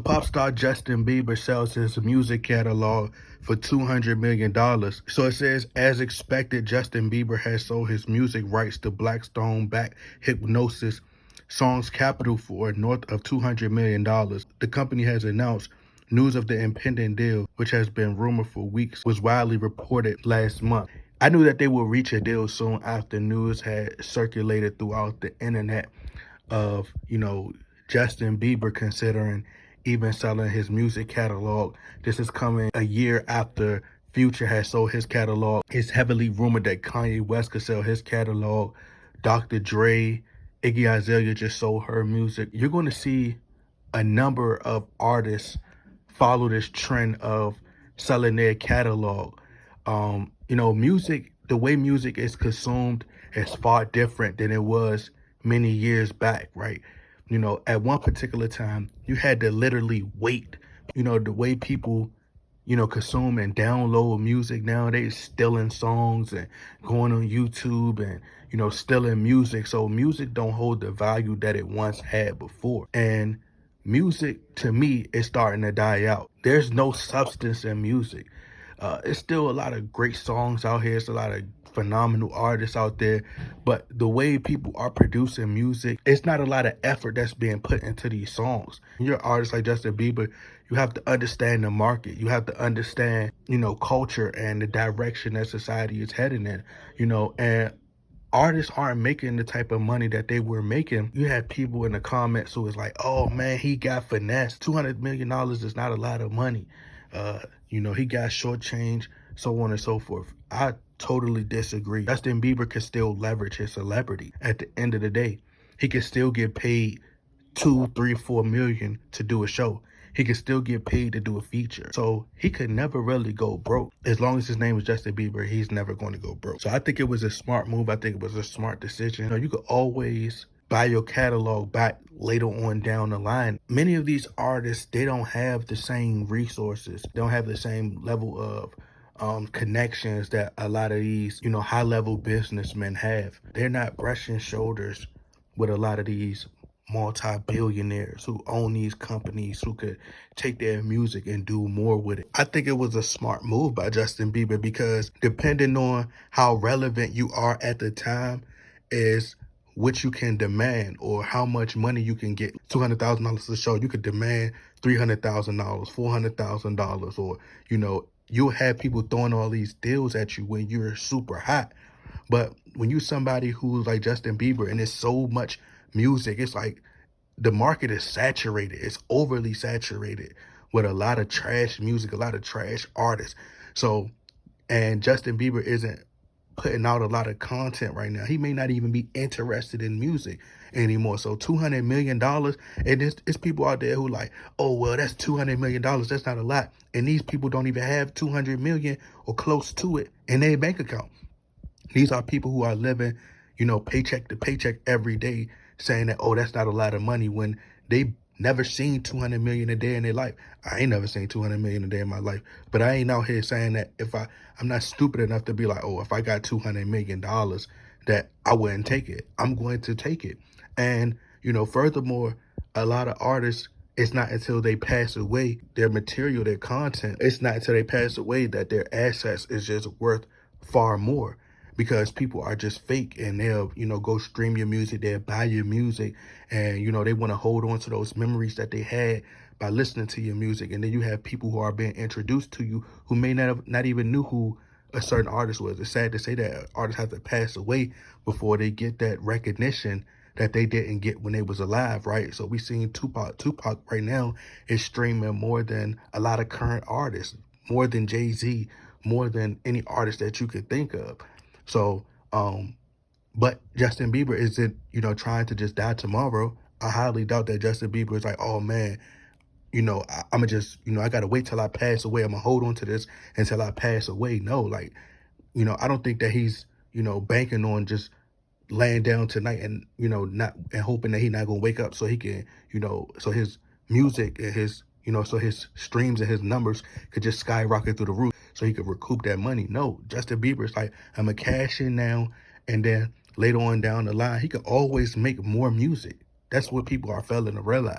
Pop star Justin Bieber sells his music catalog for $200 million. So it says, as expected, Justin Bieber has sold his music rights to Blackstone-backed Hypnosis Songs Capital for north of $200 million. The company has announced news of the impending deal, which has been rumored for weeks, was widely reported last month. I knew that they would reach a deal soon after news had circulated throughout the internet of, Justin Bieber considering even selling his music catalog. This is coming a year after Future has sold his catalog. It's heavily rumored that Kanye West could sell his catalog. Dr. Dre, Iggy Azalea just sold her music. You're going to see a number of artists follow this trend of selling their catalog. Music, the way music is consumed is far different than it was many years back, right? At one particular time, you had to literally wait. The way people, consume and download music nowadays, stealing songs and going on YouTube and, stealing music. So music don't hold the value that it once had before. And music, to me, is starting to die out. There's no substance in music. It's still a lot of great songs out here. It's a lot of phenomenal artists out there, but the way people are producing music, it's not a lot of effort that's being put into these songs. You're an artist like Justin Bieber, you have to understand the market. You have to understand, culture and the direction that society is heading in, and artists aren't making the type of money that they were making. You had people in the comments who was like, oh man, he got finessed. $200 million is not a lot of money. He got shortchanged, so on and so forth. I totally disagree. Justin Bieber can still leverage his celebrity. At the end of the day, he can still get paid 2, 3, 4 million to do a show. He can still get paid to do a feature. So he could never really go broke. As long as his name is Justin Bieber, he's never going to go broke. So I think it was a smart move. I think it was a smart decision. You could always buy your catalog back later on down the line. Many of these artists, they don't have the same resources. They don't have the same level of connections that a lot of these, high-level businessmen have. They're not brushing shoulders with a lot of these multi-billionaires who own these companies, who could take their music and do more with it. I think it was a smart move by Justin Bieber, because depending on how relevant you are at the time is what you can demand, or how much money you can get. $200,000 a show, you could demand $300,000, $400,000, or, you'll have people throwing all these deals at you when you're super hot. But when you're somebody who's like Justin Bieber and there's so much music, it's like the market is saturated. It's overly saturated with a lot of trash music, a lot of trash artists. So, and Justin Bieber isn't putting out a lot of content right now. He may not even be interested in music anymore. So $200 million, and it's people out there who like, oh, well, that's $200 million. That's not a lot. And these people don't even have 200 million or close to it in their bank account. These are people who are living, paycheck to paycheck every day, saying that, oh, that's not a lot of money, when they never seen 200 million a day in their life. I ain't never seen 200 million a day in my life, but I ain't out here saying that I'm not stupid enough to be like, oh, if I got $200 million, that I wouldn't take it. I'm going to take it. And, furthermore, a lot of artists, it's not until they pass away, their material, their content, it's not until they pass away that their assets is just worth far more, because people are just fake, and they'll, go stream your music, they'll buy your music, and, they want to hold on to those memories that they had by listening to your music. And then you have people who are being introduced to you who may not even knew who a certain artist was. It's sad to say that artists have to pass away before they get that recognition that they didn't get when they was alive, right? So we seen Tupac right now is streaming more than a lot of current artists, more than Jay-Z, more than any artist that you could think of. So, but Justin Bieber isn't, trying to just die tomorrow. I highly doubt that Justin Bieber is like, oh man, I'm gonna just, I gotta wait till I pass away. I'm gonna hold on to this until I pass away. No, like, I don't think that he's, banking on just laying down tonight and, not, and hoping that he's not gonna wake up so he can, so his music and his, so his streams and his numbers could just skyrocket through the roof so he could recoup that money. No, Justin Bieber's like, I'm gonna cash in now, and then later on down the line, he could always make more music. That's what people are failing to realize.